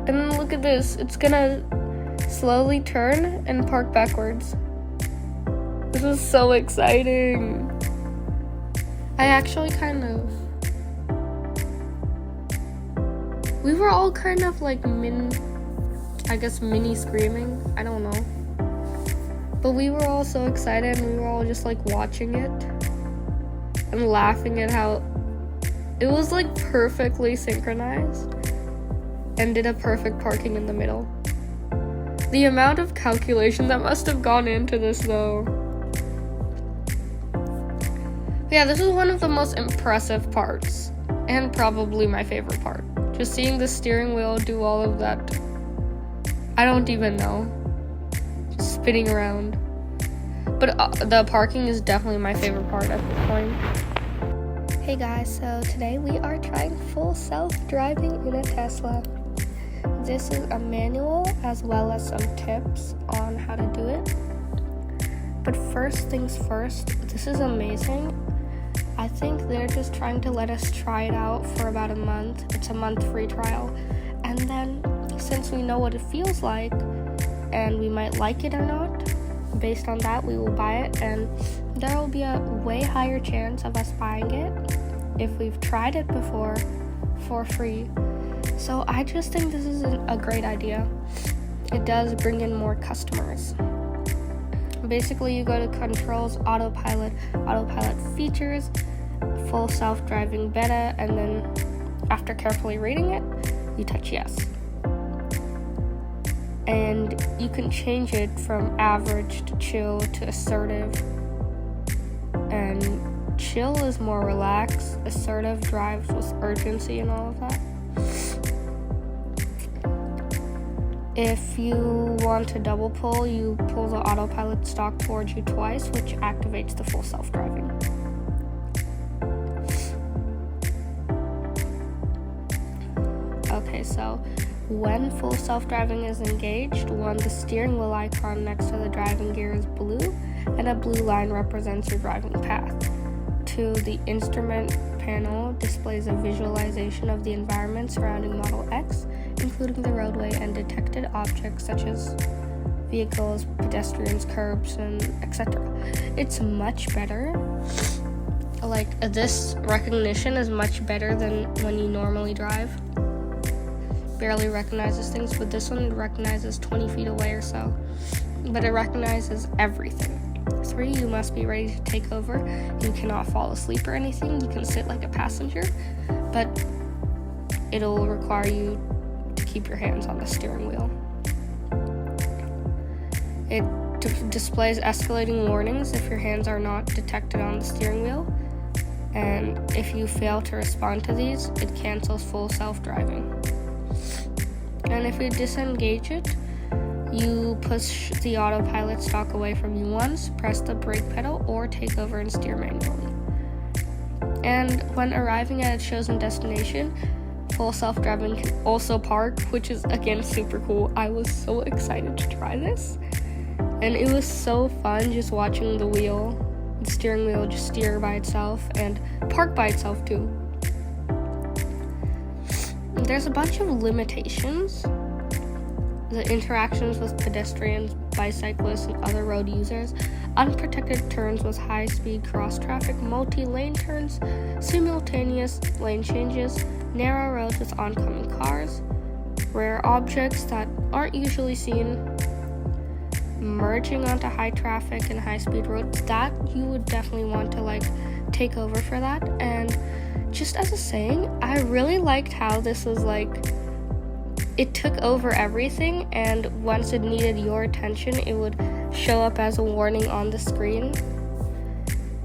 And then look at this. It's gonna slowly turn and park backwards. This is so exciting. I actually we were all kind of like mini screaming. I don't know. But we were all so excited and we were all just like watching it and laughing at how it was like perfectly synchronized and did a perfect parking in the middle. The amount of calculation that must have gone into this though. Yeah, this is one of the most impressive parts and probably my favorite part. Just seeing the steering wheel do all of that. I don't even know. Just spinning around. But the parking is definitely my favorite part at this point. Hey guys, so today we are trying full self-driving in a Tesla. This is a manual as well as some tips on how to do it. But first things first, this is amazing. I think they're just trying to let us try it out for about a month. It's a month free trial. And then since we know what it feels like and we might like it or not, based on that we will buy it, and there will be a way higher chance of us buying it if we've tried it before for free. So I just think this is a great idea. It does bring in more customers. Basically, you go to controls, autopilot features, full self-driving beta, and then after carefully reading it, you touch yes. And you can change it from average to chill to assertive. And chill is more relaxed, assertive drives with urgency and all of that. If you want to double pull, you pull the autopilot stalk towards you twice, which activates the full self-driving. Okay, so when full self-driving is engaged, the steering wheel icon next to the driving gear is blue, and a blue line represents your driving path. 2, the instrument panel displays a visualization of the environment surrounding Model X, including the roadway and detected objects such as vehicles, pedestrians, curbs, and etc. It's much better. Like, this recognition is much better than when you normally drive. Barely recognizes things, but this one recognizes 20 feet away or so. But it recognizes everything. 3, you must be ready to take over. You cannot fall asleep or anything. You can sit like a passenger, but it'll require you to keep your hands on the steering wheel. It displays escalating warnings if your hands are not detected on the steering wheel. And if you fail to respond to these, it cancels full self-driving. And if you disengage it, you push the autopilot stalk away from you once, press the brake pedal, or take over and steer manually. And when arriving at its chosen destination, full self-driving can also park, which is again super cool. I was so excited to try this. And it was so fun just watching the steering wheel just steer by itself and park by itself too. There's a bunch of limitations. The interactions with pedestrians, bicyclists, and other road users, unprotected turns with high-speed cross-traffic, multi-lane turns, simultaneous lane changes, narrow roads with oncoming cars, rare objects that aren't usually seen, merging onto high traffic and high-speed roads. That you would definitely want to take over for that. And just as a saying, I really liked how this was it took over everything, and once it needed your attention, it would show up as a warning on the screen.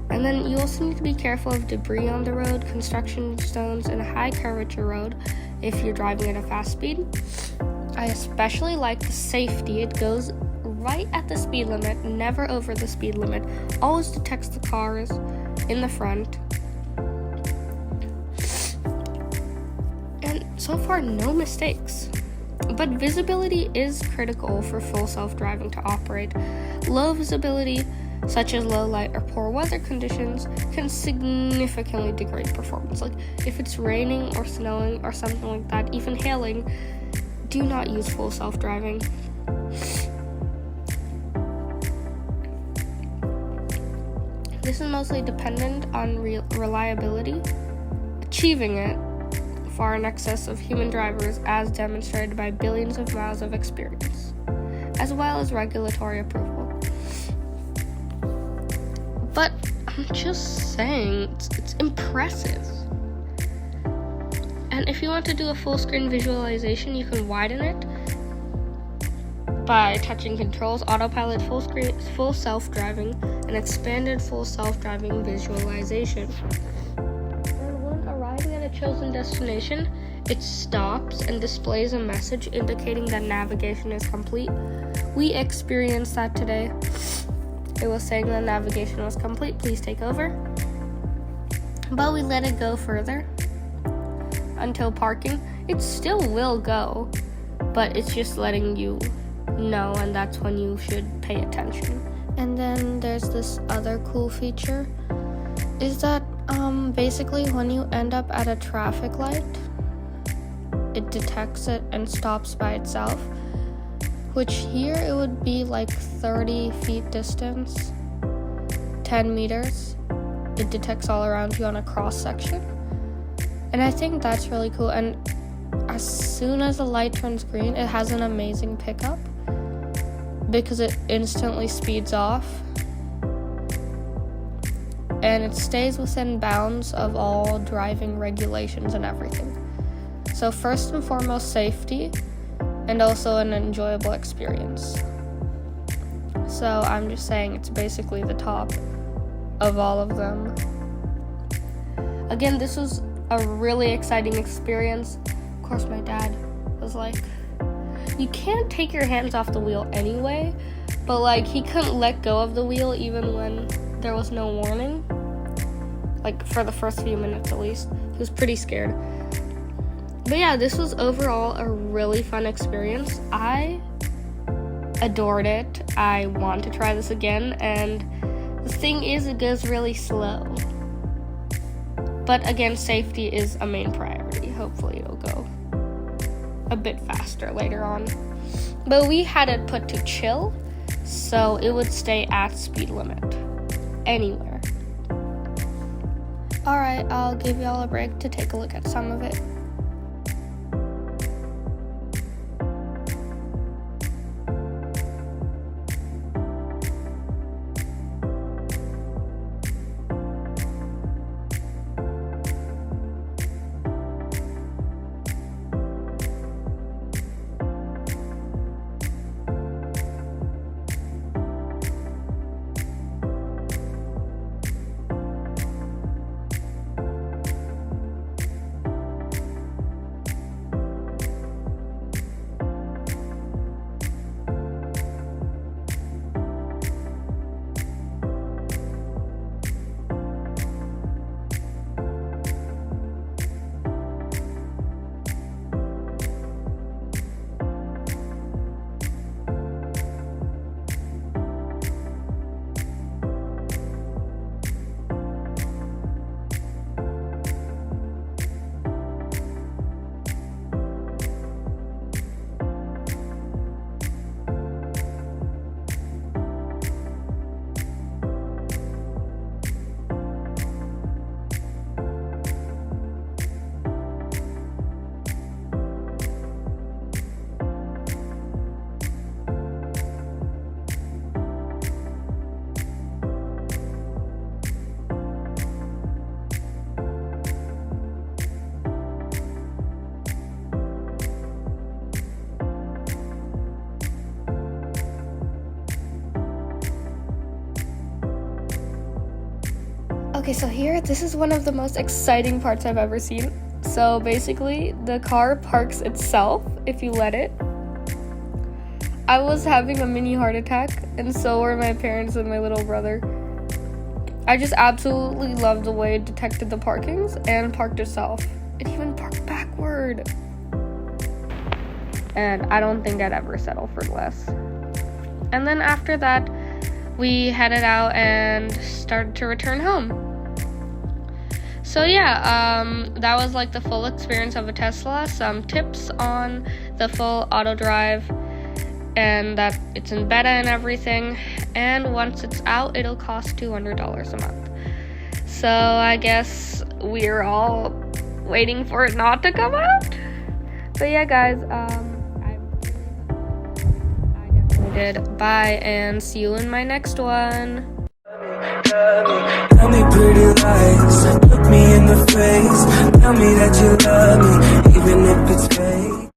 And then you also need to be careful of debris on the road, construction stones, and a high curvature road if you're driving at a fast speed. I especially like the safety. It goes right at the speed limit, never over the speed limit, always detects the cars in the front. And so far, no mistakes. But visibility is critical for full self-driving to operate. Low visibility, such as low light or poor weather conditions, can significantly degrade performance. If it's raining or snowing or something like that, even hailing, do not use full self-driving. This is mostly dependent on reliability, achieving it far in excess of human drivers as demonstrated by billions of miles of experience, as well as regulatory approval. But I'm just saying, it's impressive. And if you want to do a full screen visualization, you can widen it by touching controls, autopilot, full self-driving, and expanded full self-driving visualization. And when arriving at a chosen destination, it stops and displays a message indicating that navigation is complete. We experienced that today. It was saying that navigation was complete, please take over. But we let it go further until parking. It still will go, but it's just letting you know, and that's when you should pay attention. And then there's this other cool feature, is that basically when you end up at a traffic light, it detects it and stops by itself, which here it would be like 30 feet distance, 10 meters. It detects all around you on a cross section. And I think that's really cool. And as soon as the light turns green, it has an amazing pickup because it instantly speeds off. And it stays within bounds of all driving regulations and everything. So first and foremost, safety, and also an enjoyable experience. So I'm just saying it's basically the top of all of them. Again, this was a really exciting experience. Of course, my dad was like, you can't take your hands off the wheel anyway, but like he couldn't let go of the wheel even when there was no warning. Like for the first few minutes at least. He was pretty scared. But yeah, this was overall a really fun experience. I adored it. I want to try this again, and the thing is, it goes really slow. But again, safety is a main priority. Hopefully it'll go a bit faster later on. But we had it put to chill, so it would stay at speed limit anywhere. Alright, I'll give y'all a break to take a look at some of it. Okay, so here, this is one of the most exciting parts I've ever seen. So basically, the car parks itself if you let it. I was having a mini heart attack, and so were my parents and my little brother. I just absolutely loved the way it detected the parkings and parked itself. It even parked backward. And I don't think I'd ever settle for less. And then after that, we headed out and started to return home. So yeah, that was like the full experience of a Tesla. Some tips on the full auto drive and that it's in beta and everything. And once it's out, it'll cost $200 a month. So I guess we're all waiting for it not to come out. But yeah, guys, I definitely did. Bye, and see you in my next one. Tell me pretty lies, look me in the face, tell me that you love me, even if it's